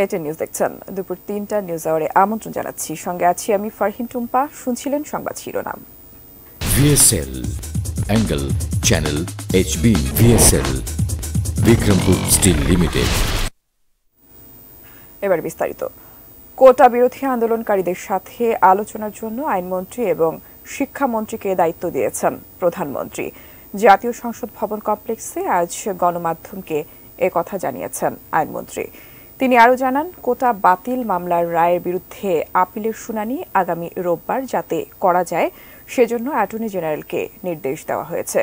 ATN news দেখছেন। দুপুর ৩টা নিউজ আওয়ারে আমন্ত্রণ জানাচ্ছি। সঙ্গে আছি আমি ফারহিন টুম্পা। শুনছিলেন সংবাদ শিরোনাম। VSL angle channel HB VSL Bikrampur steel limited. এবার বিস্তারিত। কোটা বিরোধী আন্দোলনকারীদের সাথে আলোচনার জন্য আইনমন্ত্রী এবং শিক্ষামন্ত্রীকে দায়িত্ব দিয়েছেন প্রধানমন্ত্রী। জাতীয় সংসদ ভবন কমপ্লেক্সে আজ গণমাধ্যমকে একথা জানিয়েছেন আইনমন্ত্রী। তিনি আরও জানান, কোটা বাতিল মামলার রায়ের বিরুদ্ধে আপিলের শুনানি আগামী রোববার যাতে করা যায় সেজন্য অ্যাটর্নি জেনারেলকে নির্দেশ দেওয়া হয়েছে।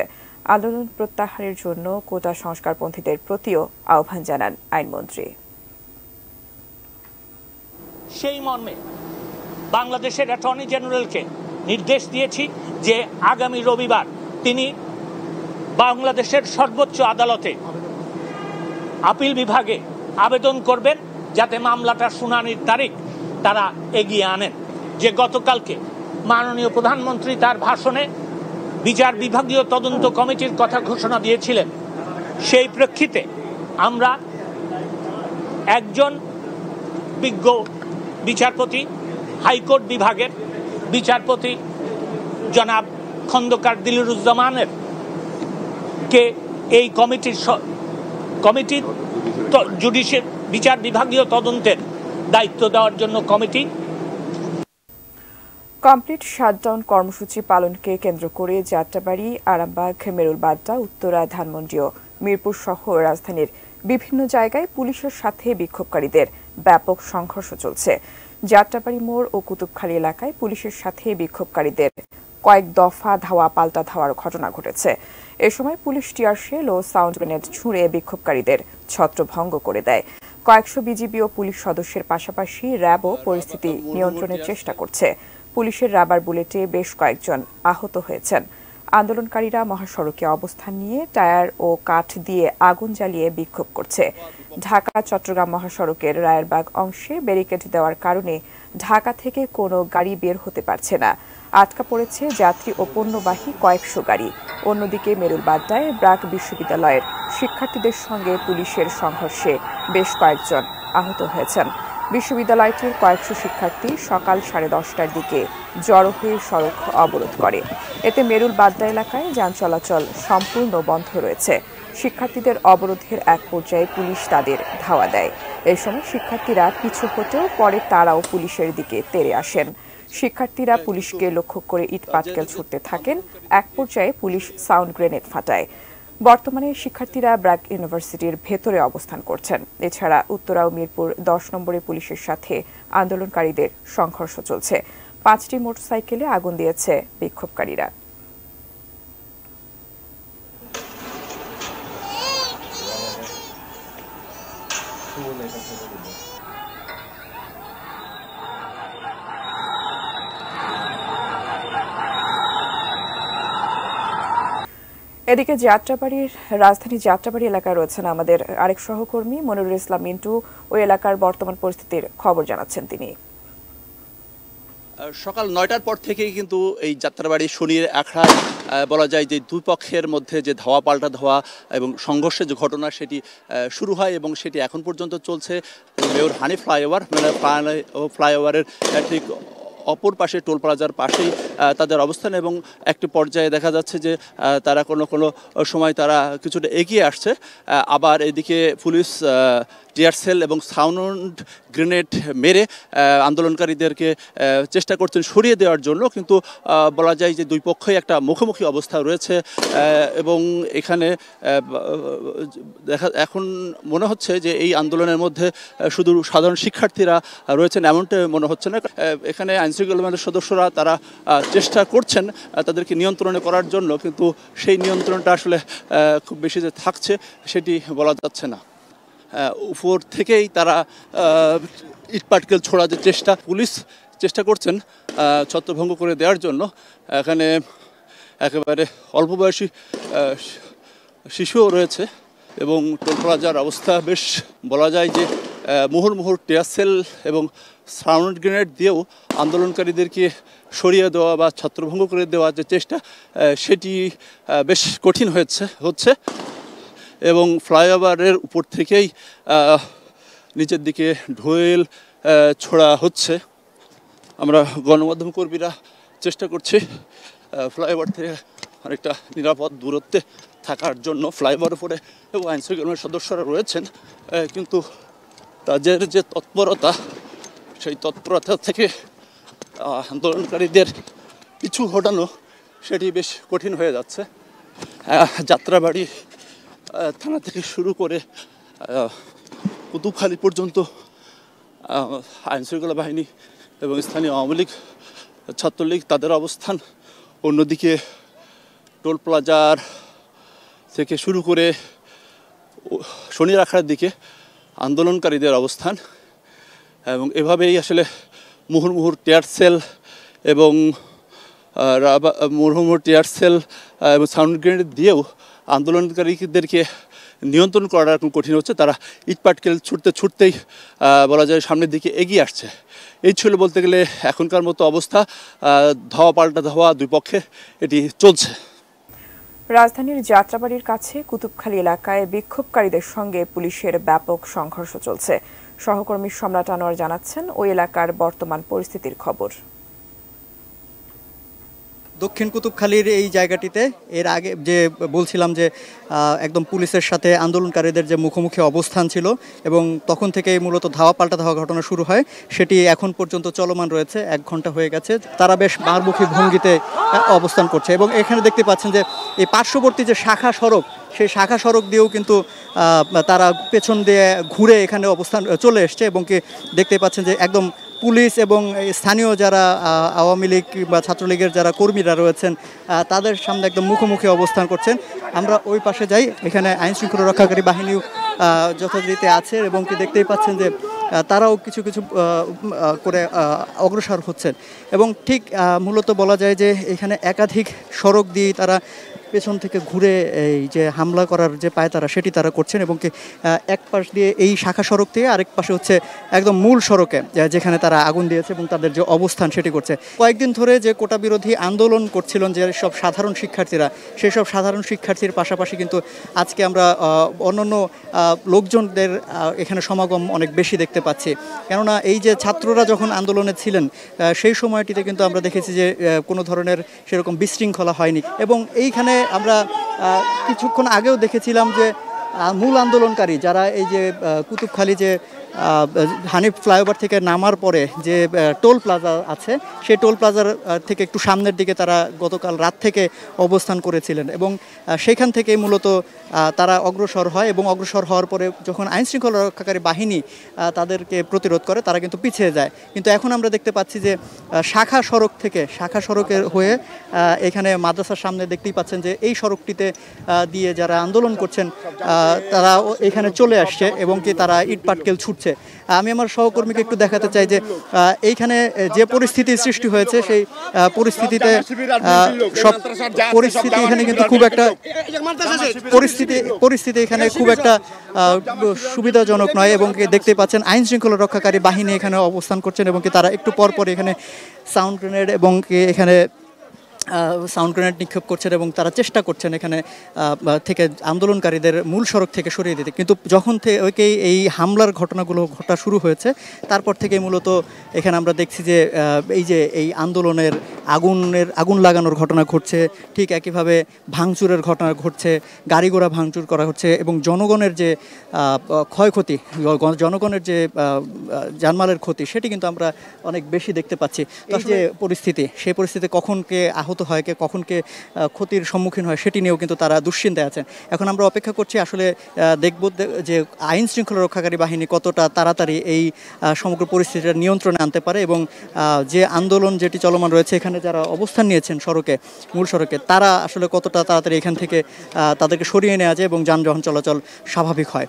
আন্দোলন প্রত্যাহারের জন্য কোটা সংস্কারপন্থীদের প্রতিও আহ্বান জানান আইনমন্ত্রী। সেই মর্মে বাংলাদেশের অ্যাটর্নি জেনারেলকে নির্দেশ দিয়েছি যে আগামী রবিবার তিনি বাংলাদেশের সর্বোচ্চ আদালতে আপিল বিভাগে আবেদন করবেন যাতে মামলাটার শুনানির তারিখ তারা এগিয়ে আনেন। যে গতকালকে মাননীয় প্রধানমন্ত্রী তার ভাষণে বিচার বিভাগীয় তদন্ত কমিটির কথা ঘোষণা দিয়েছিলেন, সেই প্রেক্ষিতে আমরা একজন বিজ্ঞ বিচারপতি, হাইকোর্ট বিভাগের বিচারপতি জনাব খন্দকার দিলুরুজ্জামানের কে এই কমিটির জুডিশিয়াল বিচার বিভাগীয় তদন্তের দায়িত্ব দেওয়ার জন্য কমিটি। কমপ্লিট শাটডাউন কর্মসূচি পালনকে কেন্দ্র করে যাত্রাবাড়ি, আরামবাগ, মেরুলবাড্ডা, উত্তরা, ধানমন্ডি ও মিরপুর সহ রাজধানীর বিভিন্ন জায়গায় পুলিশের সাথে বিক্ষোভকারীদের ব্যাপক সংঘর্ষ চলছে। যাত্রাবাড়ি মোড় ও কুতুবখালী এলাকায় পুলিশের সাথে বিক্ষোভকারীদের কয়েক দফা ধাওয়া পাল্টা ধাওয়ার ঘটনা ঘটেছে। এ সময় পুলিশ টিয়ার শেল ও সাউন্ড গ্রেনেড ছুঁড়ে বিক্ষোভকারীদের ছত্রভঙ্গ করে দেয়। কয়েকশো বিজিবি ও পুলিশ সদস্যের পাশাপাশি র্যাবও পরিস্থিতি নিয়ন্ত্রণের চেষ্টা করছে। পুলিশের রাবার বুলেটে বেশ কয়েকজন আহত হয়েছেন। আন্দোলনকারীরা মহাসড়কে অবস্থান নিয়ে টায়ার ও কাঠ দিয়ে আগুন জ্বালিয়ে বিক্ষোভ করছে। ঢাকা চট্টগ্রাম মহাসড়কের রায়েরবাগ অংশে ব্যারিকেড দেওয়ার কারণে ঢাকা থেকে কোনো গাড়ি বের হতে পারছে না। আটকা পড়েছে যাত্রী ও পণ্যবাহী কয়েকশো গাড়ি। অন্যদিকে মেরুলবাড্ডায় ব্র্যাক বিশ্ববিদ্যালয়ের শিক্ষার্থীদের সঙ্গে পুলিশের সংঘর্ষে বেশ কয়েকজন আহত হয়েছেন। বিশ্ববিদ্যালয়টির কয়েকশো শিক্ষার্থী সকাল 10:30টার দিকে জড়ো হয়ে সড়ক অবরোধ করে। এতে মেরুলবাড্ডা এলাকায় যান চলাচল সম্পূর্ণ বন্ধ রয়েছে। শিক্ষার্থীদের অবরোধের এক পর্যায়ে পুলিশ তাদের ধাওয়া দেয়। এই সময় শিক্ষার্থীরা পিছু হটেও পরে তারাও পুলিশের দিকে তেড়ে আসেন। শিক্ষার্থীরা পুলিশকে লক্ষ্য করে ইট পাটকেল ছুটতে থাকেন। এক পর্যায়ে পুলিশ সাউন্ড গ্রেনেড ফাটায়। বর্তমানে শিক্ষার্থীরা ব্র্যাক ইউনিভার্সিটির ভেতরে অবস্থান করছেন। এছাড়া উত্তরা ও মিরপুর 10 নম্বরে পুলিশের সাথে আন্দোলনকারীদের সংঘর্ষ চলছে। 5টি মোটরসাইকেলে আগুন দিয়েছে বিক্ষোভকারীরা। এদিকে রাজধানী যাত্রাবাড়ি এলাকায় রয়েছেন আমাদের আরেক সহকর্মী মনিরুল ইসলাম মিন্টু। ওই এলাকার বর্তমান পরিস্থিতির খবর জানাচ্ছেন তিনি। সকাল 9টার পর থেকেই কিন্তু এই যাত্রাবাড়ি শনির আখড়ায় বলা যায় যে দুই পক্ষের মধ্যে যে ধাওয়া পাল্টা ধাওয়া এবং সংঘর্ষের যে ঘটনা সেটি শুরু হয় এবং সেটি এখন পর্যন্ত চলছে। মেয়র হানি ফ্লাইওভার ফ্লাইওভারের ঠিক অপর পাশে টোল প্লাজার পাশেই তাদের অবস্থান এবং একটি পর্যায়ে দেখা যাচ্ছে যে তারা কোনো সময় তারা কিছুটা এগিয়ে আসছে। আবার এদিকে পুলিশ টিয়ার সেল এবং সাউন্ড গ্রেনেড মেরে আন্দোলনকারীদেরকে চেষ্টা করছেন সরিয়ে দেওয়ার জন্য, কিন্তু বলা যায় যে দুই পক্ষই একটা মুখোমুখি অবস্থা রয়েছে এবং এখানে এখন মনে হচ্ছে যে এই আন্দোলনের মধ্যে শুধু সাধারণ শিক্ষার্থীরা রয়েছেন এমনটা মনে হচ্ছে না। এখানে আইনশৃঙ্খলা বাহিনীর সদস্যরা তারা চেষ্টা করছেন তাদেরকে নিয়ন্ত্রণে করার জন্য, কিন্তু সেই নিয়ন্ত্রণটা আসলে খুব বেশি যে থাকছে সেটি বলা যাচ্ছে না। উপর থেকেই তারা ইট পাটকেল ছোড়ার যে পুলিশ চেষ্টা করছেন ছত্রভঙ্গ করে দেওয়ার জন্য। এখানে একেবারে অল্প বয়সী শিশুও রয়েছে এবং টোল প্লাজার অবস্থা বেশ বলা যায় যে মুহুর্মুহুর টিয়ার সেল এবং সাউন্ড গ্রেনেড দিয়েও আন্দোলনকারীদেরকে সরিয়ে দেওয়া বা ছত্রভঙ্গ করে দেওয়ার যে চেষ্টা সেটি বেশ কঠিন হচ্ছে এবং ফ্লাইওভারের উপর থেকেই নিচের দিকে ঢোল ছোড়া হচ্ছে। আমরা গণমাধ্যম কর্মীরা চেষ্টা করছি ফ্লাইওভার থেকে অনেকটা নিরাপদ দূরত্বে থাকার জন্য। ফ্লাইওভার উপরে এবং আইনশৃঙ্খলা সদস্যরা রয়েছেন, কিন্তু তাদের যে তৎপরতা, সেই তৎপরতা থেকে আন্দোলনকারীদের পিছু হটানো সেটি বেশ কঠিন হয়ে যাচ্ছে। যাত্রাবাড়ি থানা থেকে শুরু করে কুতুবখালী পর্যন্ত আইনশৃঙ্খলা বাহিনী এবং স্থানীয় আওয়ামী লীগ, ছাত্রলীগ তাদের অবস্থান, অন্যদিকে টোল প্লাজার থেকে শুরু করে শনির আখড়ার দিকে আন্দোলনকারীদের অবস্থান। এবং এভাবেই আসলে মুহুর্মুহুর টিয়ার সেল এবং মুহুর্মুহুর টিয়ার সেল এবং সাউন্ড গ্রেনেড দিয়েও আন্দোলনকারীদেরকে নিয়ন্ত্রণ করাটা এখন কঠিন হচ্ছে। তারা ইটপাটকেল ছুটতেই বলা যায় সামনের দিকে এগিয়ে আসছে। এই ছিল বলতে গেলে এখনকার মতো অবস্থা। ধাওয়া পাল্টা ধাওয়া দুই পক্ষে এটি চলছে। রাজধানীর যাত্রাবাড়ির কাছে কুতুবখালী এলাকায় বিক্ষোভকারীদের সঙ্গে পুলিশের ব্যাপক সংঘর্ষ চলছে। সহকর্মী সম্রাট আনোয়ার জানাচ্ছেন ওই এলাকার বর্তমান পরিস্থিতির খবর। দক্ষিণ কুতুবখালীর এই জায়গাটিতে এর আগে যে বলছিলাম যে একদম পুলিশের সাথে আন্দোলনকারীদের যে মুখোমুখি অবস্থান ছিল এবং তখন থেকেই মূলত ধাওয়া পাল্টা ধাওয়া ঘটনা শুরু হয়, সেটি এখন পর্যন্ত চলমান রয়েছে। 1 ঘন্টা হয়ে গেছে। তারা বেশ মারমুখী ভঙ্গিতে অবস্থান করছে এবং এখানে দেখতে পাচ্ছেন যে এই পার্শ্ববর্তী যে শাখা সড়ক, সেই শাখা সড়ক দিয়েও কিন্তু তারা পেছন দিয়ে ঘুরে এখানে অবস্থান চলে এসছে এবং কি দেখতে পাচ্ছেন যে একদম পুলিশ এবং স্থানীয় যারা আওয়ামী লীগ বা ছাত্রলীগের যারা কর্মীরা রয়েছেন তাদের সামনে একদম মুখোমুখি অবস্থান করছেন। আমরা ওই পাশে যাই, এখানে আইনশৃঙ্খলা রক্ষাকারী বাহিনীও যথারীতি আছে এবং কি দেখতেই পাচ্ছেন যে তারাও কিছু কিছু করে অগ্রসর হচ্ছেন এবং ঠিক মূলত বলা যায় যে এখানে একাধিক সড়ক দিয়ে তারা পেছন থেকে ঘুরে এই যে হামলা করার যে পায়তারা সেটি তারা করছেন এবং কি এক পাশ দিয়ে এই শাখা সড়ক থেকে আরেক পাশে হচ্ছে একদম মূল সড়কে যেখানে তারা আগুন দিয়েছে এবং তাদের যে অবস্থান সেটি করছে। কয়েকদিন ধরে যে কোটা বিরোধী আন্দোলন করছিলেন যে সব সাধারণ শিক্ষার্থীরা, সেই সব সাধারণ শিক্ষার্থীর পাশাপাশি কিন্তু আজকে আমরা অন্যান্য লোকজনদের এখানে সমাগম অনেক বেশি দেখতে পাচ্ছি। কেননা এই যে ছাত্ররা যখন আন্দোলনে ছিলেন সেই সময়টিতে কিন্তু আমরা দেখেছি যে কোনো ধরনের সেরকম বিশৃঙ্খলা হয়নি এবং এইখানে আমরা কিছুক্ষণ আগেও দেখেছিলাম যে মূল আন্দোলনকারী যারা এই যে কুতুবখালী যে হানিফ ফ্লাইওভার থেকে নামার পরে যে টোল প্লাজা আছে, সেই টোল প্লাজার থেকে একটু সামনের দিকে তারা গতকাল রাত থেকে অবস্থান করেছিলেন এবং সেখান থেকে মূলত তারা অগ্রসর হয় এবং অগ্রসর হওয়ার পরে যখন আইনশৃঙ্খলা রক্ষাকারী বাহিনী তাদেরকে প্রতিরোধ করে তারা কিন্তু পিছিয়ে যায়। কিন্তু এখন আমরা দেখতে পাচ্ছি যে শাখা সড়ক থেকে শাখা সড়কের হয়ে এখানে মাদ্রাসার সামনে দেখতেই পাচ্ছেন যে এই সড়কটিতে দিয়ে যারা আন্দোলন করছেন তারা এখানে চলে আসছে এবং কি তারা ইটপাটকেল ছুটছে। আমি আমার সহকর্মীকে একটু দেখাতে চাই যে এইখানে যে পরিস্থিতি সৃষ্টি হয়েছে সেই পরিস্থিতিতে সব পরিস্থিতি এখানে কিন্তু খুব একটা পরিস্থিতি এখানে খুব একটা সুবিধাজনক নয় এবং দেখতে পাচ্ছেন আইন শৃঙ্খলা রক্ষাকারী বাহিনী এখানে অবস্থান করছেন এবং কি তারা একটু পর পর এখানে সাউন্ড গ্রেনেড এবং এখানে সাউন্ড গ্রেনেড নিক্ষেপ করছেন এবং তারা চেষ্টা করছেন এখানে থেকে আন্দোলনকারীদের মূল সড়ক থেকে সরিয়ে দিতে। কিন্তু যখন থেকে এই হামলার ঘটনাগুলো ঘটা শুরু হয়েছে তারপর থেকে মূলত এখানে আমরা দেখছি যে এই যে এই আন্দোলনের আগুন লাগানোর ঘটনা ঘটছে, ঠিক একইভাবে ভাঙচুরের ঘটনা ঘটছে, গাড়ি ঘোড়া ভাঙচুর করা হচ্ছে এবং জনগণের যে ক্ষয়ক্ষতি, জনগণের যে জানমালের ক্ষতি সেটি কিন্তু আমরা অনেক বেশি দেখতে পাচ্ছি। এই যে পরিস্থিতি, সেই পরিস্থিতি কখন কে আহত হয়, কে কখন কে ক্ষতির সম্মুখীন হয় সেটি নিয়েও কিন্তু তারা দুশ্চিন্তায় আছেন। এখন আমরা অপেক্ষা করছি আসলে দেখব যে আইন শৃঙ্খলা রক্ষাকারী বাহিনী কতটা তাড়াতাড়ি এই সমগ্র পরিস্থিতিটা নিয়ন্ত্রণে আনতে পারে এবং যে আন্দোলন যেটি চলমান রয়েছে এখানে যারা অবস্থান নিয়েছেন সড়কে, মূল সড়কে, তারা আসলে কতটা তাড়াতাড়ি এখান থেকে তাদেরকে সরিয়ে নেওয়া যায় এবং যানবাহন চলাচল স্বাভাবিক হয়।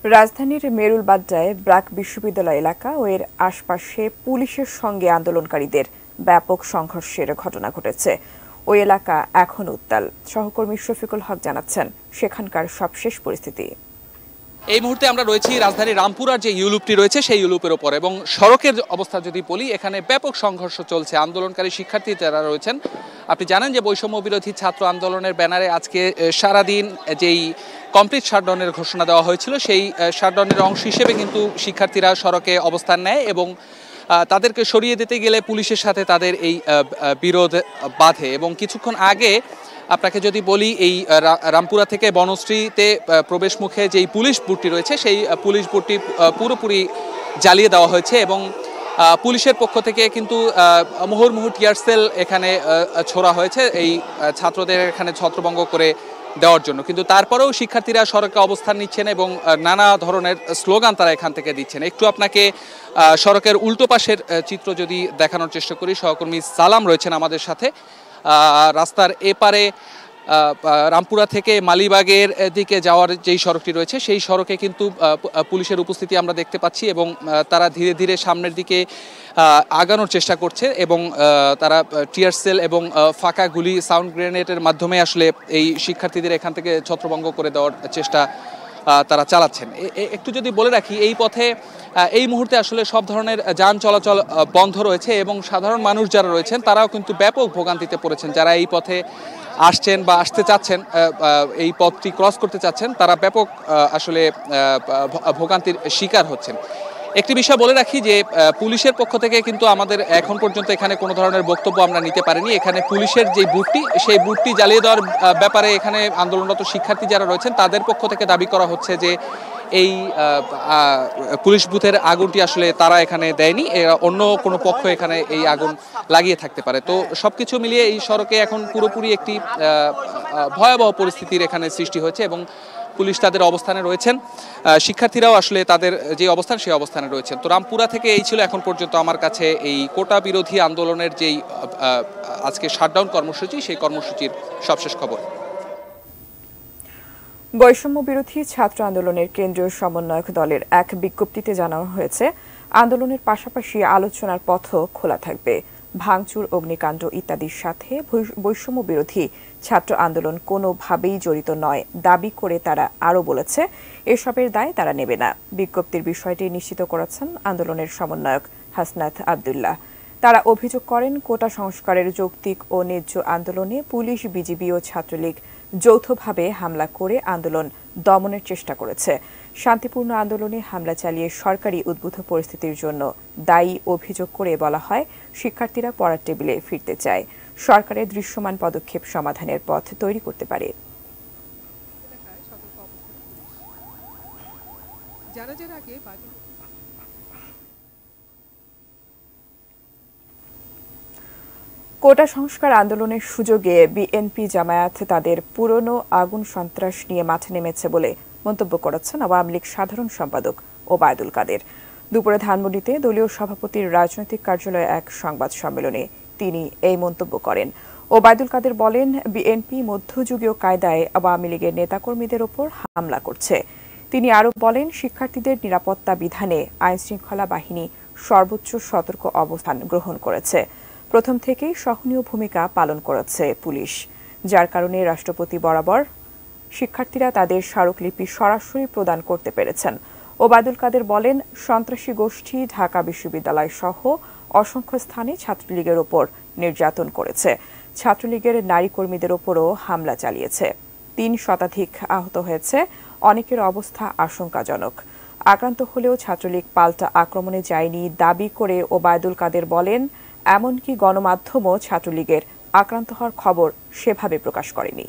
রাজধানীর মেরুল বাড্ডায় ব্র্যাক বিশ্ববিদ্যালয় এলাকা ও এর আশপাশে পুলিশের সঙ্গে আন্দোলনকারীদের ব্যাপক সংঘর্ষের ঘটনা ঘটেছে। ওই এলাকা এখন উত্তাল। সহকর্মী শফিকুল হক জানাচ্ছেন সেখানকার সবশেষ পরিস্থিতি। এই মুহূর্তে আমরা রয়েছি রাজধানীর রামপুরার যে ইউলুপটি রয়েছে সেই ইউলুপের ওপর, এবং সড়কের অবস্থা যদি বলি, এখানে ব্যাপক সংঘর্ষ চলছে। আন্দোলনকারী শিক্ষার্থী যারা রয়েছেন, আপনি জানেন যে বৈষম্য বিরোধী ছাত্র আন্দোলনের ব্যানারে আজকে সারাদিন যেই কমপ্লিট শাটডাউনের ঘোষণা দেওয়া হয়েছিল, সেই শাটডাউনের অংশ হিসেবে কিন্তু শিক্ষার্থীরা সড়কে অবস্থান নেয় এবং তাদেরকে সরিয়ে দিতে গেলে পুলিশের সাথে তাদের এই বিরোধ বাধে। এবং কিছুক্ষণ আগে আপনাকে যদি বলি, এই রামপুরা থেকে বনশ্রীতে প্রবেশ মুখে যেই পুলিশ বুটটি রয়েছে, সেই পুলিশ বুটটি পুরোপুরি জ্বালিয়ে দেওয়া হয়েছে এবং পুলিশের পক্ষ থেকে কিন্তু মুহুর্মুহু টিয়ারসেল এখানে ছোড়া হয়েছে এই ছাত্রদের এখানে ছত্রভঙ্গ করে দেওয়ার জন্য। কিন্তু তারপরেও শিক্ষার্থীরা সড়কে অবস্থান নিচ্ছেন এবং নানা ধরনের স্লোগান তারা এখান থেকে দিচ্ছেন। একটু আপনাকে সড়কের উল্টো পাশের চিত্র যদি দেখানোর চেষ্টা করি, সহকর্মী সালাম রয়েছেন আমাদের সাথে। রাস্তার এপারে রামপুরা থেকে মালিবাগের দিকে যাওয়ার যেই সড়কটি রয়েছে, সেই সড়কে কিন্তু পুলিশের উপস্থিতি আমরা দেখতে পাচ্ছি এবং তারা ধীরে ধীরে সামনের দিকে আগানোর চেষ্টা করছে এবং তারা টিয়ার সেল এবং ফাঁকা গুলি, সাউন্ড গ্রেনেডের মাধ্যমে আসলে এই শিক্ষার্থীদের এখান থেকে ছত্রভঙ্গ করে দেওয়ার চেষ্টা তারা চালাচ্ছেন। একটু যদি বলে রাখি, এই পথে এই মুহূর্তে আসলে সব ধরনের যান চলাচল বন্ধ রয়েছে এবং সাধারণ মানুষ যারা রয়েছেন তারাও কিন্তু ব্যাপক ভোগান্তিতে পড়েছেন। যারা এই পথে আসছেন বা আসতে চাচ্ছেন, এই পথটি ক্রস করতে চাচ্ছেন, তারা ব্যাপক আসলে ভোগান্তির শিকার হচ্ছেন। একটি বিষয় বলে রাখি যে পুলিশের পক্ষ থেকে কিন্তু আমাদের এখন পর্যন্ত এখানে কোনো ধরনের বক্তব্য আমরা নিতে পারিনি। এখানে পুলিশের যে বুটটি, সেই বুটটি জ্বালিয়ে দেওয়ার ব্যাপারে এখানে আন্দোলনরত শিক্ষার্থী যারা রয়েছেন তাদের পক্ষ থেকে দাবি করা হচ্ছে যে এই পুলিশ বুথের আগুনটি আসলে তারা এখানে দেয়নি, অন্য কোনো পক্ষ এখানে এই আগুন লাগিয়ে থাকতে পারে। তো সবকিছু মিলিয়ে এই সড়কে এখন পুরোপুরি একটি ভয়াবহ পরিস্থিতির এখানে সৃষ্টি হয়েছে এবং পুলিশ তাদের অবস্থানে রয়েছেন, শিক্ষার্থীরাও আসলে তাদের যে অবস্থান সেই অবস্থানে রয়েছেন। তো রামপুরা থেকে এই ছিল এখন পর্যন্ত আমার কাছে এই কোটা বিরোধী আন্দোলনের যেই আজকে শাটডাউন কর্মসূচি, সেই কর্মসূচির সবশেষ খবর। বৈষম্য বিরোধী ছাত্র আন্দোলনের কেন্দ্রীয় সমন্বয়ক দলের এক বিজ্ঞপ্তিতে জানানো হয়েছে, আন্দোলনের পাশাপাশি আলোচনার পথও খোলা থাকবে। ভাঙচুর, অগ্নিকাণ্ড ইত্যাদির সাথে বৈষম্য বিরোধী ছাত্র আন্দোলন কোনোভাবেই জড়িত নয় দাবি করে তারা আরও বলেছে, এসবের দায় তারা নেবে না। বিজ্ঞপ্তির বিষয়টি নিশ্চিত করেছেন আন্দোলনের সমন্বয়ক হাসনাত আব্দুল্লাহ। তারা অভিযোগ করেন, কোটা সংস্কারের যৌক্তিক ও ন্যায্য আন্দোলনে পুলিশ, বিজিবি ও ছাত্রলীগ যৌথভাবে হামলা করে আন্দোলন দমনের চেষ্টা করেছে। শান্তিপূর্ণ আন্দোলনে হামলা চালিয়ে সরকারি উদ্ভূত পরিস্থিতির জন্য দায়ী অভিযোগ করে বলা হয়, শিক্ষার্থীরা পড়ার টেবিলে ফিরতে চায়। সরকারের দৃশ্যমান পদক্ষেপ সমাধানের পথ তৈরি করতে পারে। কোটা সংস্কার আন্দোলনের সুযোগে বিএনপি জামায়াত তাদের পুরনো আগুন সন্ত্রাস নিয়ে মাঠে নেমেছে বলে মন্তব্য করেছেন আওয়ামী লীগ সাধারণ সম্পাদক ওবায়দুল কাদের। দুপুরে ধানমন্ডিতে দলীয় সভাপতির রাজনৈতিক কার্যালয়ে এক সংবাদ সম্মেলনে তিনি এই মন্তব্য করেন। ওবায়দুল কাদের বলেন, বিএনপি মধ্যযুগীয় কায়দায় আওয়ামী লীগের নেতাকর্মীদের ওপর হামলা করছে। তিনি আরও বলেন, শিক্ষার্থীদের নিরাপত্তা বিধানে আইনশৃঙ্খলা বাহিনী সর্বোচ্চ সতর্ক অবস্থান গ্রহণ করেছে। প্রথম থেকেই সহনীয় ভূমিকা পালন করেছে পুলিশ, যার কারণে রাষ্ট্রপতি বরাবর শিক্ষার্থীরা তাদের স্মারকলিপি সরাসরি প্রদান করতে পেরেছেন। ওবায়দুল কাদের বলেন, সন্ত্রাসী গোষ্ঠী ঢাকা বিশ্ববিদ্যালয় সহ অসংখ্য স্থানে ছাত্রলীগের ওপর নির্যাতন করেছে। ছাত্রলীগের নারী কর্মীদের ওপরও হামলা চালিয়েছে। ৩ শতাধিক আহত হয়েছে, অনেকের অবস্থা আশঙ্কাজনক। আক্রান্ত হলেও ছাত্রলীগ পাল্টা আক্রমণে যায়নি দাবি করে ওবায়দুল কাদের বলেন, এমনকি গণমাধ্যমও ছাত্রলীগের আক্রান্ত হওয়ার খবর সেভাবে প্রকাশ করেনি।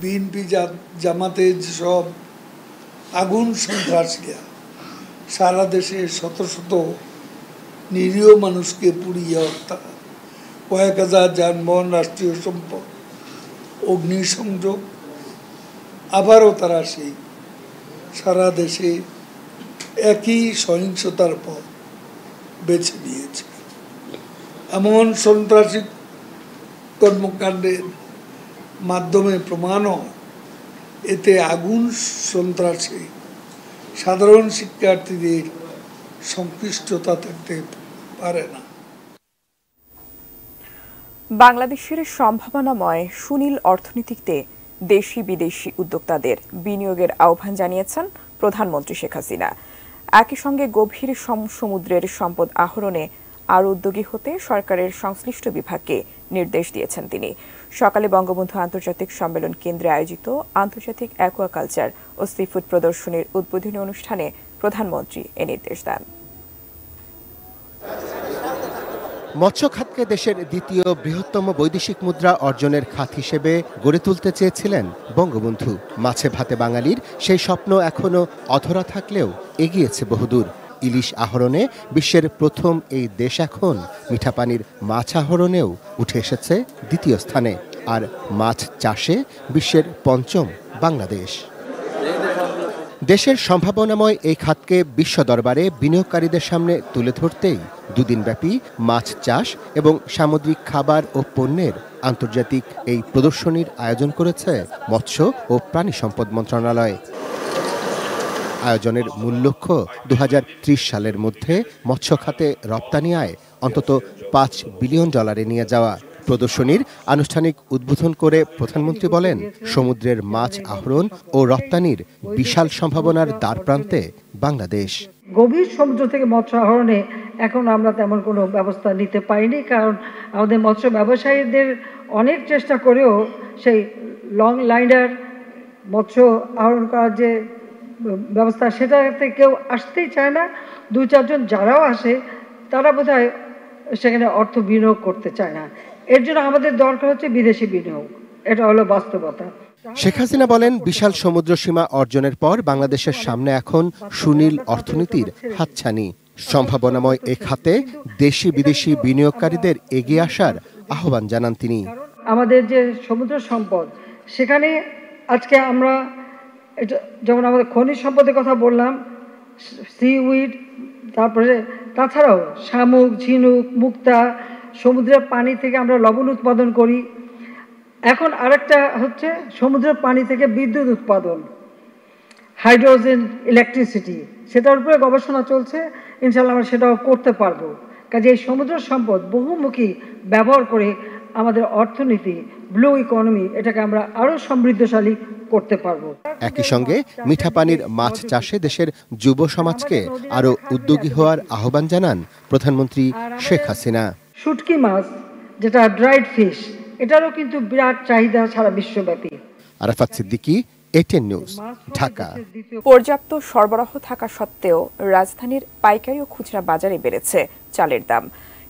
বিএনপি জামাতের যেসব আগুন সন্ত্রাসীরা সারা দেশে শত শত নিরীহ মানুষকে পুড়িয়ে হত্যা, কয়েক হাজার যানবাহন, রাষ্ট্রীয় সম্পদ অগ্নিসংযোগ, আবারও তারা সেই সারা দেশে একই সহিংসতার পথ বেছে নিয়েছে। এমন সন্ত্রাসী কর্মকাণ্ডের মাধ্যমে প্রমাণ হয়, এতে আগুন সন্ত্রাসে সাধারণ শিক্ষার্থীদের সংশ্লিষ্টতা থাকতে পারে না। বাংলাদেশের সম্ভাবনাময় সুনীল অর্থনীতিতে দেশি বিদেশি উদ্যোক্তাদের বিনিয়োগের আহ্বান জানিয়েছেন প্রধানমন্ত্রী শেখ হাসিনা। একই সঙ্গে গভীর সমুদ্রের সম্পদ আহরণে আরও উদ্যোগী হতে সরকারের সংশ্লিষ্ট বিভাগকে নির্দেশ দিয়েছেন তিনি। সকালে বঙ্গবন্ধু আন্তর্জাতিক সম্মেলন কেন্দ্রে আয়োজিত আন্তর্জাতিক অ্যাকোয়াকালচার ও সিফুড প্রদর্শনীর উদ্বোধনী অনুষ্ঠানে প্রধানমন্ত্রী এ নির্দেশ দেন। মৎস্য খাতকে দেশের দ্বিতীয় বৃহত্তম বৈদেশিক মুদ্রা অর্জনের খাত হিসেবে গড়ে তুলতে চেয়েছিলেন বঙ্গবন্ধু। মাছে ভাতে বাঙালির সেই স্বপ্ন এখনো অধরা থাকলেও এগিয়েছে বহুদূর। ইলিশ আহরণে বিশ্বের প্রথম এই দেশ এখন মিঠা পানির মাছ আহরণেও উঠে এসেছে দ্বিতীয় স্থানে, আর মাছ চাষে বিশ্বের পঞ্চম বাংলাদেশ। দেশের সম্ভাবনাময় এই খাতকে বিশ্ব দরবারে বিনিয়োগকারীদের সামনে তুলে ধরতেই দুদিনব্যাপী মাছ চাষ এবং সামুদ্রিক খাবার ও পণ্যের আন্তর্জাতিক এই প্রদর্শনীর আয়োজন করেছে মৎস্য ও প্রাণী সম্পদ মন্ত্রণালয়। আয়োজনের মূল লক্ষ্য 2030 সালের মধ্যে মৎস্য খাতে রপ্তানি আয় অন্তত $5 বিলিয়ন নিয়ে যাওয়া। প্রদর্শনীর আনুষ্ঠানিক উদ্বোধন করে প্রধানমন্ত্রী বলেন, সমুদ্রের মাছ আহরণ ও রপ্তানির বিশাল সম্ভাবনার দ্বারপ্রান্তে বাংলাদেশ। গভীর সমুদ্র থেকে মৎস্য আহরণে এখন আমরা তেমন কোনো ব্যবস্থা নিতে পারিনি, কারণ আমাদের মৎস্য ব্যবসায়ীদের অনেক চেষ্টা করেও সেই লং লাইনার মৎস্য আহরণ করার যে ব্যবস্থা সেটাতে কেউ আসতেই চায় না। 2-4 জন যারাও আসে তারা বোধহয় সেখানে অর্থ বিনিয়োগ করতে চায় না। এর জন্য আমাদের দরকার হচ্ছে বিদেশি বিনিয়োগ, এটা হলো বাস্তবতা। শেখ হাসিনা বলেন, বিশাল সমুদ্র সীমা অর্জনের পর বাংলাদেশের সামনে এখন সুনীল অর্থনীতির হাতছানি। সম্ভাবনাময় এ খাতে দেশি বিদেশি বিনিয়োগকারীদের এগিয়ে আসার আহ্বান জানান তিনি। আমাদের যে সমুদ্র সম্পদ, সেখানে আজকে আমরা যেমন আমাদের খনিজ সম্পদের কথা বললাম, সিউইড, তারপরে তাছাড়াও শামুক, ঝিনুক, মুক্তা, সমুদ্রের পানি থেকে আমরা লবণ উৎপাদন করি। এখন আরেকটা হচ্ছে সমুদ্রের পানি থেকে বিদ্যুৎ উৎপাদন, হাইড্রোজেন ইলেকট্রিসিটি, সেটার উপরে গবেষণা চলছে। ইনশাআল্লাহ আমরা সেটাও করতে পারবো। কাজে এই সমুদ্র সম্পদ বহুমুখী ব্যবহার করে আমাদের অর্থনীতি, ব্লু ইকোনমি, এটাকে আমরা আরো সমৃদ্ধশালী করতে পারবো। একই সঙ্গে মিঠা পানির মাছ চাষে দেশের যুব সমাজকে আরো উদ্যোগী হওয়ার আহ্বান জানান প্রধানমন্ত্রী শেখ হাসিনা। শুটকি মাছ, যেটা ড্রাইড ফিশ, এটারও কিন্তু বিরাট চাহিদা সারা বিশ্বব্যাপী। Arafat Siddiqui, ATN news, Dhaka. পর্যাপ্ত সরবরাহ থাকা সত্ত্বেও রাজধানীর পাইকারি ও খুচরা বাজারে বেড়েছে চালের দাম।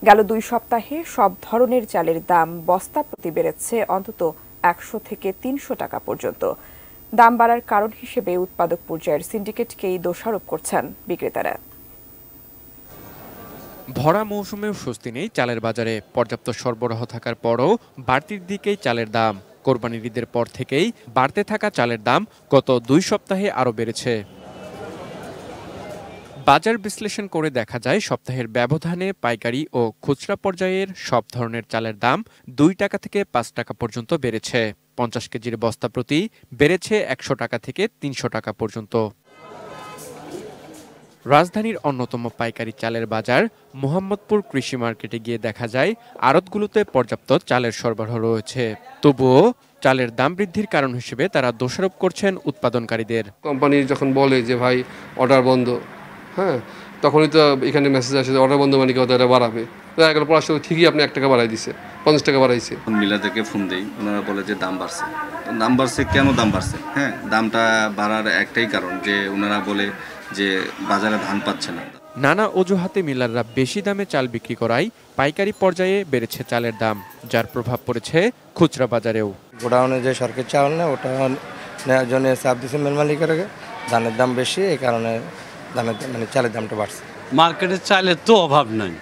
গেল 2 সপ্তাহে সব ধরনের চালের দাম বস্তা প্রতি বেড়েছে অন্তত 100 থেকে 300 টাকা পর্যন্ত। দাম বাড়ার কারণ হিসেবে উৎপাদক পর্যায়ের সিন্ডিকেটকেই দোষারোপ করছেন বিক্রেতারা। ভরা মৌসুমেও স্বস্তি নেই চালের বাজারে। পর্যাপ্ত সরবরাহ থাকার পরও বাড়তির দিকেই চালের দাম। কোরবানির ঈদের পর থেকেই বাড়তে থাকা চালের দাম গত 2 সপ্তাহে আরও বেড়েছে। বাজার বিশ্লেষণ করে দেখা যায়, সপ্তাহের ব্যবধানে পাইকারি ও খুচরা পর্যায়ের সব ধরনের চালের দাম 2 টাকা থেকে 5 টাকা পর্যন্ত বেড়েছে। 50 কেজির বস্তা প্রতি বেড়েছে 100 টাকা থেকে 300 টাকা পর্যন্ত। রাজধানীর অন্যতম পাইকারি চালের বাজার মোহাম্মদপুর কৃষি মার্কেটে গিয়ে দেখা যায়, আড়তগুলোতে পর্যাপ্ত চালের সরবরাহ রয়েছে। তবুও চালের দাম বৃদ্ধির কারণ হিসেবে তারা দোষারোপ করছেন উৎপাদনকারীদের। কোম্পানি যখন বলে যে ভাই অর্ডার বন্ধ, হ্যাঁ, তখনই তো এখানে মেসেজ আসে যে অর্ডার বন্ধ মানে কি এটা বাড়াবে। দেখা গেল পড়াশোনা ঠিকই আপনি 1 টাকা বাড়াই দিছে, 50 টাকা বাড়াইছে। মিলারদেরকে ফোন দেই, ওনারা বলে যে দাম বাড়ছে। দাম বাড়ছে কেন দাম বাড়ছে? হ্যাঁ, দামটা বাড়ার একটাই কারণ যে ওনারা বলে যে বাজারে ধান পাচ্ছে না। নানা অজুহাতে মিলাররা বেশি দামে চাল বিক্রি করায় পাইকারি পর্যায়ে বেড়েছে চালের দাম, যার প্রভাব পড়েছে খুচরা বাজারেও। গোডাউনে যে সরকারি চাল নেয় ওটা নেওয়ার জন্য চাপ দিচ্ছে মেল মালিকের, ধানের দাম বেশি, এই কারণে চালের দামটা বাড়ছে। মার্কেটে চালের তো অভাব নাই,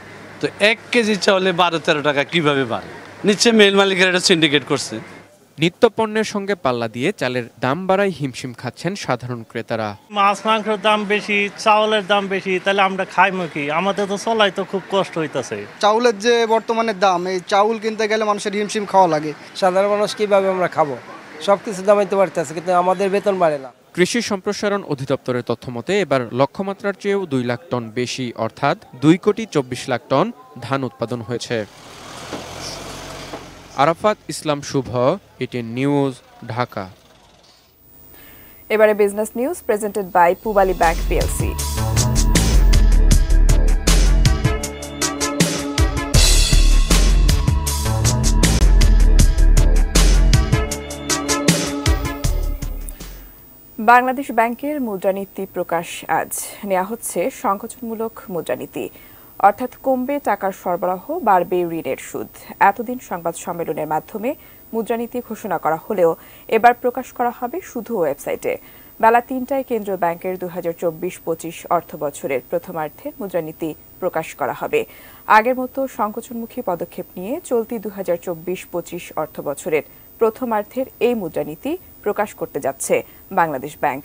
তো 1 কেজি চাউলে 12-13 টাকা কিভাবে বাড়ে? নিশ্চয় মেল মালিকের এটা সিন্ডিকেট করছে। নিত্য পণ্যের সঙ্গে পাল্লা দিয়ে চালের দাম বাড়ায় হিমশিম খাচ্ছেন সাধারণ ক্রেতারা। মাছ মাংসের দাম বেশি, চাউলের দাম বেশি, তাহলে আমরা খাইমু কি? আমাদের তো চলাই তো খুব কষ্ট হইতাছে। চাউলের যে বর্তমানে দাম, এই চাউল কিনতে গেলে মানুষের হিমশিম খাওয়া লাগে। সাধারণ মানুষ কিভাবে আমরা খাবো? সবকিছু দামাইতে পারতেছে, কিন্তু আমাদের বেতন বাড়ে না। কৃষি সম্প্রসারণ অধিদপ্তরের তথ্যমতে এবার লক্ষ্যমাত্রার চেয়েও 2 লাখ টন বেশি, অর্থাৎ 2,24 লাখ টন ধান উৎপাদন হয়েছে। Arafat Islam Shuvo, ATN news, Dhaka. এবারে business news presented by Pubali bank PLC. Bangladesh ব্যাংকের মুদ্রানীতি প্রকাশ আজ। নেওয়া হচ্ছে সংকোচনমূলক মুদ্রানীতি, অর্থাৎ কমবে টাকার সরবরাহ, বাড়বে ঋণের সুদ। এতদিন সংবাদ সম্মেলনের মাধ্যমে মুদ্রানীতি ঘোষণা করা হলেও এবার প্রকাশ করা হবে শুধু ওয়েবসাইটে। বেলা ৩টায় কেন্দ্রীয় ব্যাংকের ২০২৪-২৫ অর্থবছরের প্রথমার্ধের মুদ্রানীতি প্রকাশ করা হবে। আগের মতো সংকোচনমুখী পদক্ষেপ নিয়ে চলতি ২০২৪-২৫ অর্থবছরের প্রথমার্ধের এই মুদ্রানীতি প্রকাশ করতে যাচ্ছে বাংলাদেশ ব্যাংক।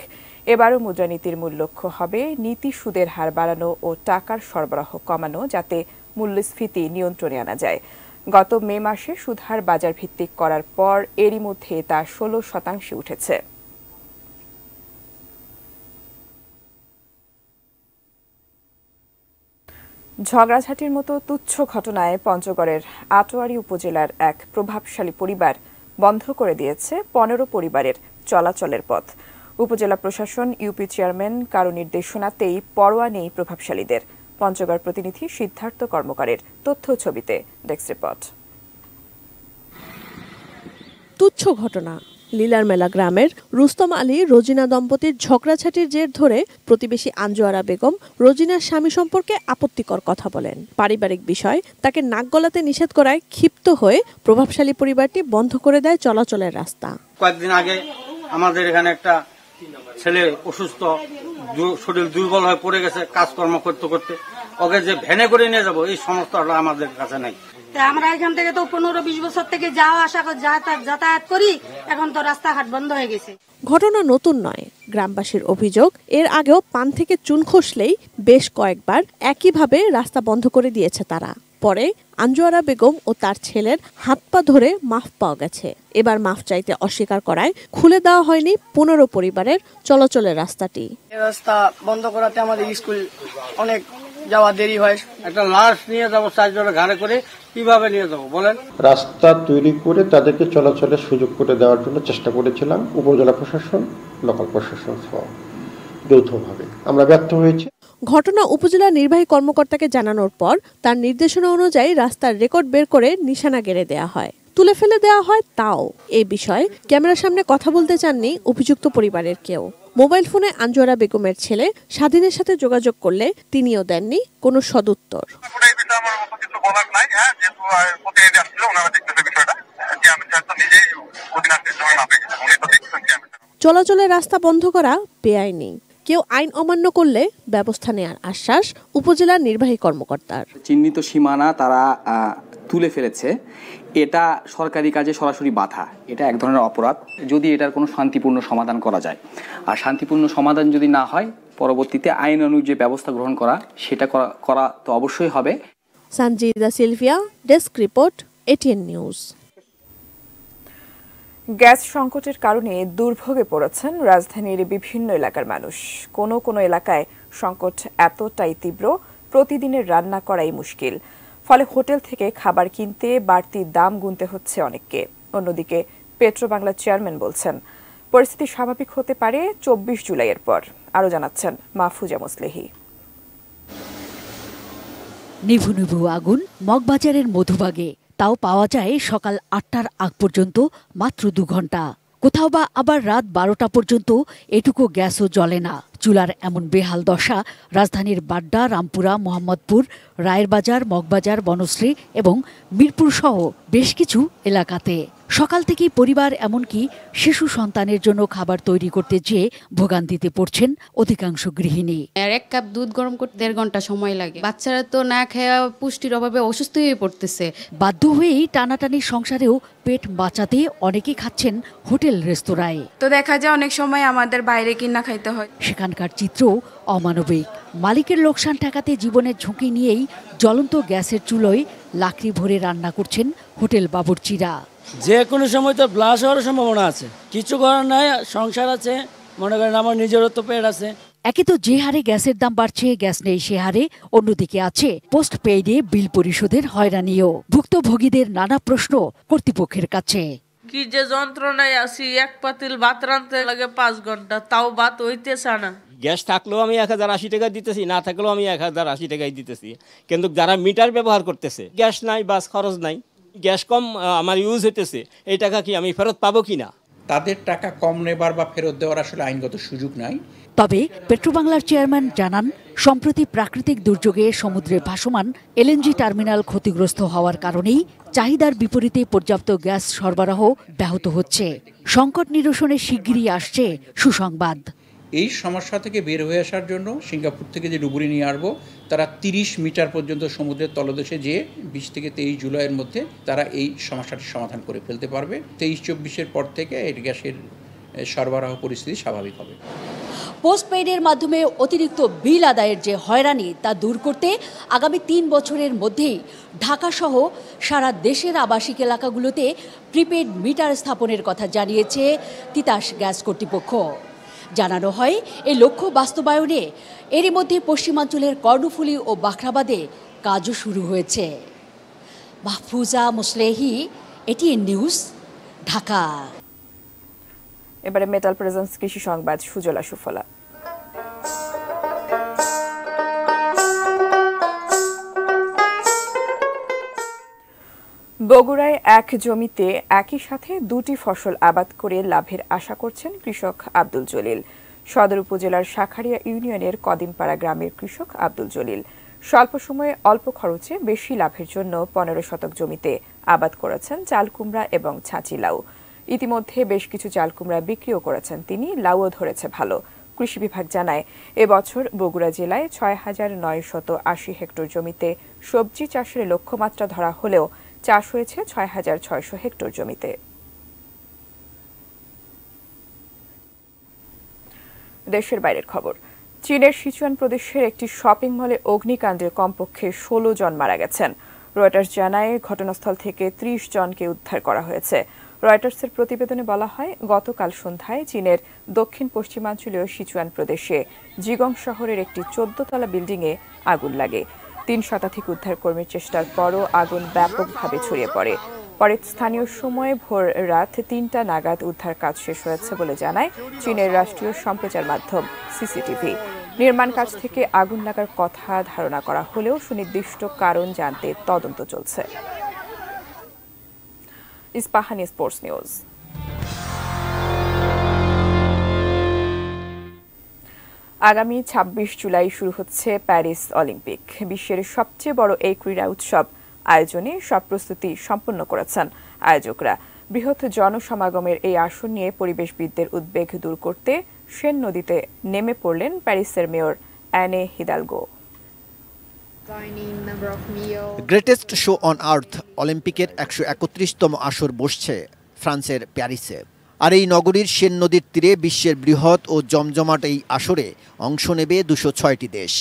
এবারও মুদ্রানীতির মূল লক্ষ্য হবে নীতি সুদের হার বাড়ানো ও টাকার সরবরাহ কমানো, যাতে মূল্যস্ফীতি নিয়ন্ত্রণে আনা যায়। গত মে মাসে সুদহার বাজার ভিত্তিক করার পর এরই মধ্যে তা ১৬% উঠেছে। ঝগড়াঝাটির মতো তুচ্ছ ঘটনায় পঞ্চগড়ের আটোয়ারী উপজেলার এক প্রভাবশালী পরিবার বন্ধ করে দিয়েছে ১৫ পরিবারের চলাচলের পথ। উপজেলা প্রশাসন, ইউপি চেয়ারম্যান কারো নির্দেশনাতেই পরোয়া নেই প্রভাবশালীদের। পঞ্চগড় প্রতিনিধি সিদ্ধার্থ কর্মকারের তথ্য ছবিতে ডেস্ক রিপোর্ট। তুচ্ছ ঘটনা। লীলার মেলা গ্রামের রুস্তম আলী রোজিনা দম্পতির ঝগড়াঝাটির জের ধরে প্রতিবেশী আঞ্জুয়ারা বেগম রোজিনার স্বামী সম্পর্কে আপত্তিকর কথা বলেন। পারিবারিক বিষয় তাকে নাক গলাতে নিষেধ করায় ক্ষিপ্ত হয়ে প্রভাবশালী পরিবারটি বন্ধ করে দেয় চলাচলের রাস্তা। কয়েকদিন আগে আমাদের এখানে একটা ছেলে অসুস্থ, শরীর দুর্বল হয়ে পড়ে গেছে কাজকর্ম করতে করতে, ওকে যে ভ্যানে করে নিয়ে যাবো এই সমস্যাটা আমাদের কাছে নাই। আমরা এখান থেকে তো ১৫-২০ বছর থেকে যাওয়া আসা যাতায়াত করি, এখন তো রাস্তাঘাট বন্ধ হয়ে গেছে। ঘটনা নতুন নয়। গ্রামবাসীর অভিযোগ, এর আগেও পান থেকে চুন খসলেই বেশ কয়েকবার একইভাবে রাস্তা বন্ধ করে দিয়েছে তারা। পরে আঞ্জুয়ারা বেগম ও তার ছেলের হাত পা ধরে মাফ পাওয়া গেছে। এবার মাফ চাইতে অস্বীকার করায় খুলে দেওয়া হয়নি ১৫ পরিবারের চলাচলের রাস্তাটি। রাস্তা বন্ধ করাতে আমাদের স্কুল অনেক যাওয়া দেরি হয়। একটা লাশ নিয়ে যাবো ৪ জনের ঘাড়ে করে, কিভাবে নিয়ে যাবো বলেন? রাস্তা তৈরি করে তাদেরকে চলাচলের সুযোগ করে দেওয়ার জন্য চেষ্টা করেছিলাম, উপজেলা প্রশাসন, লোকাল প্রশাসন সহ যৌথভাবে। আমরা ব্যর্থ হয়েছি। ঘটনা উপজেলা নির্বাহী কর্মকর্তাকে জানানোর পর তার নির্দেশনা অনুযায়ী রাস্তার রেকর্ড বের করে নিশানা গেড়ে দেওয়া হয়, তুলে ফেলে দেওয়া হয়। তাও এই বিষয়ে ক্যামেরার সামনে কথা বলতে চাননি অভিযুক্ত পরিবারের কেউ। মোবাইল ফোনে আঞ্জুয়ারা বেগমের ছেলে স্বাধীনের সাথে যোগাযোগ করলে তিনিও দেননি কোনো সদুত্তর। চলাচলের রাস্তা বন্ধ করা বেআইনি, কেউ আইন অমান্য করলে ব্যবস্থা নেওয়ার আশ্বাস উপজেলার নির্বাহী কর্মকর্তার। চিহ্নিত সীমানা তারা তুলে ফেলেছে, এটা সরকারি কাজে সরাসরি বাধা, এটা এক ধরনের অপরাধ। যদি এটার কোনো শান্তিপূর্ণ সমাধান করা যায়, আর শান্তিপূর্ণ সমাধান যদি না হয় পরবর্তীতে আইন অনুযায়ী যে ব্যবস্থা গ্রহণ করা সেটা করা তো অবশ্যই হবে। Sanjida Sylvia, desk report, ATN news. Gas সংকটের কারণে দুর্ভোগে পড়েছেন রাজধানীর বিভিন্ন এলাকার মানুষ। কোনো কোনো এলাকায় সংকট এতটাই তীব্র, প্রতিদিনের রান্না করাই মুশকিল। ফলে হোটেল থেকে খাবার কিনতে বাড়তি দাম গুনতে হচ্ছে অনেককে। অন্যদিকে পেট্রোবাংলার চেয়ারম্যান বলছেন পরিস্থিতি স্বাভাবিক হতে পারে ২৪ জুলাইয়ের পর। আরও জানাচ্ছেন মাহফুজা মুসলিহি। নিভু নিভু আগুন মগবাজারের মধুবাগে, তাও পাওয়া যায় সকাল ৮টার আগ পর্যন্ত মাত্র ২ ঘন্টা। কোথাও বা আবার রাত ১২টা পর্যন্ত এটুকু গ্যাসও জ্বলে না। চুলার এমন বেহাল দশা রাজধানীর বাড্ডা, রামপুরা, মোহাম্মদপুর, রায়েরবাজার, মগবাজার, বনশ্রী এবং মিরপুর সহ বেশ কিছু এলাকাতে। সকাল থেকেই পরিবার এমনকি শিশু সন্তানের জন্য খাবার তৈরি করতে যেয়ে ভোগান্তিতে পড়ছেন অধিকাংশ গৃহিণী। আর ১ কাপ দুধ গরম করতে ১.৫ ঘন্টা সময় লাগে। বাচ্চারা তো না খেয়ে পুষ্টির অভাবে অসুস্থ হয়ে পড়তেছে। বাধ্য হয়েই টানাটানি সংসারেও পেট বাঁচাতে অনেকেই খাচ্ছেন হোটেল রেস্তোরাঁয়। তো দেখা যায় অনেক সময় আমাদের বাইরে কিনা খাইতে হয়। সেখানকার চিত্র অমানবিক। মালিকের লোকসান ঠেকাতে জীবনের ঝুঁকি নিয়েই জ্বলন্ত গ্যাসের চুলোয় লাকড়ি ভরে রান্না করছেন হোটেল বাবুর্চিরা। যে কোনো সময় তো ব্লাস্ট হওয়ার সম্ভাবনা আছে, কিছু করার নাই, সংসার আছে, মনে করেন আমার নিজেরও তো পেট আছে। একে তো যে হারে গ্যাসের দাম বাড়ছে, গ্যাস নেই সে হারে, অন্যদিকে আছে পোস্ট পেইডে বিল পরিশোধের হয়রানিও। ভুক্তভোগীদের নানা প্রশ্ন কর্তৃপক্ষের কাছে। কি যে যন্ত্রণায় আছি, এক পাতিল ভাত রাঁধতে লাগে 5 ঘন্টা, তাও ভাত হইতেছে না। গ্যাস থাকলেও আমি 1080 টাকা দিতেছি, না থাকলেও আমি 1080 টাকাই দিতেছি, কিন্তু যারা মিটার ব্যবহার করতেছে গ্যাস নাই, বাস খরচ নাই, গ্যাস কম আমার ইউজ হইতেছে, এই টাকা কি আমি ফেরত পাবো কিনা? তাদের টাকা কম নেবার বা ফেরত দেওয়ার আসলে আইনগত সুযোগ নাই। তবে পেট্রোবাংলার চেয়ারম্যান জানান, সম্প্রতি প্রাকৃতিক দুর্যোগে সমুদ্রে ভাসমান এলএনজি টার্মিনাল ক্ষতিগ্রস্ত হওয়ার কারণেই চাহিদার বিপরীতে পর্যাপ্ত গ্যাস সরবরাহ ব্যাহত হচ্ছে। সংকট নিরসনে শিগগিরই আসছে সুসংবাদ। এই সমস্যা থেকে বের হয়ে আসার জন্য সিঙ্গাপুর থেকে যে ডুবুরি নিয়ে আসবো, তারা 30 মিটার পর্যন্ত সমুদ্রের তলদেশে যেয়ে 20 থেকে 23 জুলাইয়ের মধ্যে তারা এই সমস্যাটির সমাধান করে ফেলতে পারবে। 23-24-এর পর থেকে এই গ্যাসের সরবরাহ পরিস্থিতি স্বাভাবিক হবে। পোস্টপেইডের মাধ্যমে অতিরিক্ত বিল আদায়ের যে হয়রানি তা দূর করতে আগামী 3 বছরের মধ্যেই ঢাকাসহ সারা দেশের আবাসিক এলাকাগুলোতে প্রিপেড মিটার স্থাপনের কথা জানিয়েছে তিতাস গ্যাস কর্তৃপক্ষ। জানানো হয়, এই লক্ষ্য বাস্তবায়নে এরই মধ্যে পশ্চিমাঞ্চলের কর্ণফুলী ও বাখরাবাদে কাজও শুরু হয়েছে। Mahfuza Muslehi, ATN news, Dhaka. এবারে মেটাল প্রেজেন্স কৃষি সংবাদ, সুজলা সুফলা। বগুড়ায় এক জমিতে একই সাথে 2টি ফসল আবাদ করে লাভের আশা করছেন কৃষক আব্দুল জলিল। সদর উপজেলার শাখারিয়া ইউনিয়নের কদিমপাড়া গ্রামের কৃষক আব্দুল জলিল স্বল্প সময়ে অল্প খরচে বেশি লাভের জন্য 15 শতক জমিতে আবাদ করেছেন চাল কুমড়া এবং ছাঁচি লাউ। ইতিমধ্যে বেশ কিছু চাল কুমড়া বিক্রিও করেছেন তিনি, লাউও ধরেছে ভালো। কৃষি বিভাগ জানায়, এবছর বগুড়া জেলায় 6,980 হেক্টর জমিতে সবজি চাষের লক্ষ্যমাত্রা ধরা হলেও চাষ হয়েছে 6,600 হেক্টর জমিতে। দেশের বাইরের খবর। চীনের সিচুয়ান প্রদেশের একটি শপিং মলে অগ্নিকাণ্ডে কমপক্ষে 16 জন মারা গেছেন। রয়টার্স জানায়, ঘটনাস্থল থেকে 30 জনকে উদ্ধার করা হয়েছে। রয়টার্সের প্রতিবেদনে বলা হয়, গতকাল সন্ধ্যায় চীনের দক্ষিণ পশ্চিমাঞ্চলীয় সিচুয়ান প্রদেশে জিগং শহরের একটি 14 তলা বিল্ডিংয়ে আগুন লাগে। 3 শতাধিক উদ্ধারকর্মীর চেষ্টার পরও আগুন ব্যাপকভাবে ছড়িয়ে পড়ে। পরে স্থানীয় সময়ে ভোর রাত 3টা নাগাদ উদ্ধার কাজ শেষ হয়েছে বলে জানায় চীনের রাষ্ট্রীয় সম্প্রচার মাধ্যম সিসিটিভি। নির্মাণ কাজ থেকে আগুন লাগার কথা ধারণা করা হলেও সুনির্দিষ্ট কারণ জানতে তদন্ত চলছে। Ispahani sports news. আগামী 26 জুলাই শুরু হচ্ছে প্যারিস অলিম্পিক। বিশ্বের সবচেয়ে বড় এই ক্রীড়া উৎসব আয়োজনে সব প্রস্তুতি সম্পন্ন করেছেন আয়োজকরা। বৃহৎ জনসমাগমের এই আসর নিয়ে পরিবেশবিদদের উদ্বেগ দূর করতে সেন নদীতে নেমে পড়লেন প্যারিসের mayor Anne Hidalgo. Greatest show on earth অলিম্পিকের 131তম আসর বসছে ফ্রান্সের প্যারিসে। আর এই নগরীর সেন নদীর তীরে বিশ্বের বৃহৎ ও জমজমাট এই আসরে অংশ নেবে 206টি দেশ।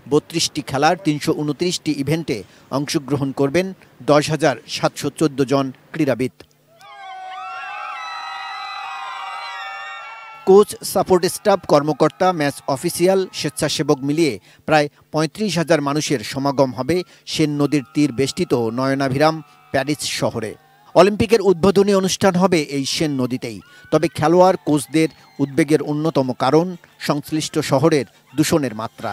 32টি খেলার 329টি ইভেন্টে অংশগ্রহণ করবেন 10,714 জন ক্রীড়াবিদ। কোচ, সাপোর্ট স্টাফ, কর্মকর্তা, ম্যাচ অফিসিয়াল, স্বেচ্ছাসেবক মিলিয়ে প্রায় 35,000 মানুষের সমাগম হবে সেন নদীর তীর বেষ্টিত নয়নাভিরাম প্যারিস শহরে। অলিম্পিকের উদ্বোধনী অনুষ্ঠান হবে এই সেন নদীতেই। তবে খেলোয়াড়, কোচদের উদ্বেগের অন্যতম কারণ সংশ্লিষ্ট শহরের দূষণের মাত্রা।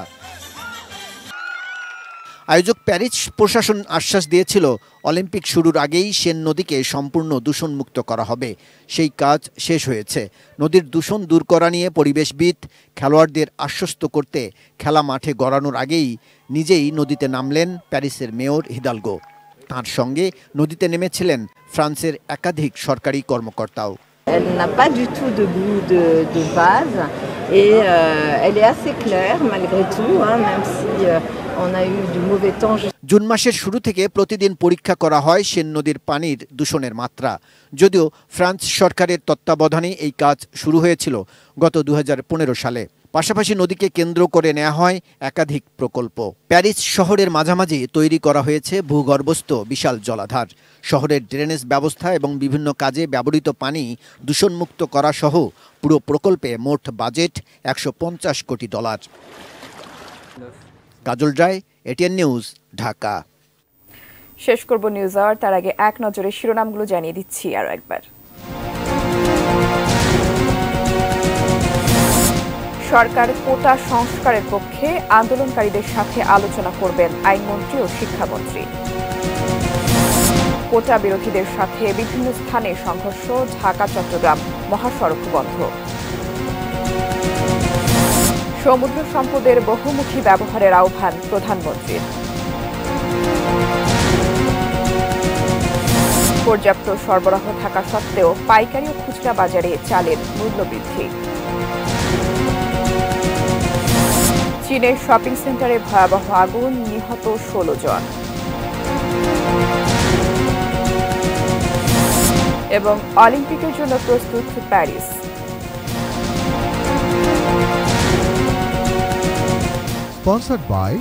আয়োজক প্যারিস প্রশাসন আশ্বাস দিয়েছিল, অলিম্পিক শুরুর আগেই সেন নদীকে সম্পূর্ণ দূষণমুক্ত করা হবে। সেই কাজ শেষ হয়েছে। নদীর দূষণ দূর করা নিয়ে পরিবেশবিদ খেলোয়াড়দের আশ্বস্ত করতে খেলা মাঠে গড়ানোর আগেই নিজেই নদীতে নামলেন প্যারিসের মেয়র হিদালগো। তাঁর সঙ্গে নদীতে নেমেছিলেন ফ্রান্সের একাধিক সরকারি কর্মকর্তাও। Elle n'a pas du tout de goût de vase et elle est assez claire malgré tout, même si on a eu du mauvais temps. June মাসের শুরু থেকে প্রতিদিন পরীক্ষা করা হয় সেন নদীর পানির দূষণের মাত্রা। যদিও ফ্রান্স সরকারের তত্ত্বাবধানে এই কাজ শুরু হয়েছিল গত 2015 সালে। পাশাপাশি নদীকে কেন্দ্র করে নেওয়া হয় একাধিক প্রকল্প। প্যারিস শহরের মাঝামাঝি তৈরি করা হয়েছে ভূগর্ভস্থ বিশাল জলাধার। শহরের ড্রেনেজ ব্যবস্থা এবং বিভিন্ন কাজে ব্যবহৃত পানি দূষণমুক্ত করা সহ পুরো প্রকল্পে মোট বাজেট $150 কোটি। কাজল রায়, এটিএন নিউজ, ঢাকা। শেষ করব নিউজ আওয়ার, তার আগে এক নজরে শিরোনামগুলো জানিয়ে দিচ্ছি আরো একবার। সরকার কোটা সংস্কারের পক্ষে আন্দোলনকারীদের সাথে আলোচনা করবেন আইনমন্ত্রী ও শিক্ষামন্ত্রী। কোটা বিরোধীদের সাথে বিভিন্ন স্থানে সংঘর্ষ, ঢাকা চট্টগ্রাম মহাসড়ক বন্ধ। সমুদ্র সম্পদের বহুমুখী ব্যবহারের আহ্বান প্রধানমন্ত্রীর। পর্যাপ্ত সরবরাহ থাকা সত্ত্বেও পাইকারি ও খুচরা বাজারে চালের মূল্য বৃদ্ধি। চীনের শপিং সেন্টারে ভয়াবহ আগুন, নিহত 16 জন। এবং অলিম্পিকের জন্য প্রস্তুত Paris. Sponsored by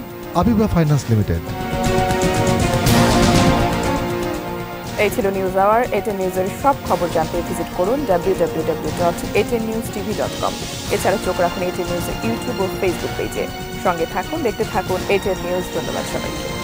Abiba Finance Limited. এই ছিল নিউজ আওয়ার। এটেন নিউজের সব খবর জানতে ভিজিট করুন www.etennewstv.com। এছাড়া চোখ রাখুন এটেন নিউজের ইউটিউব ও ফেসবুক পেজে। সঙ্গে থাকুন, দেখতে থাকুন এটেন নিউজ। ধন্যবাদ সবাইকে।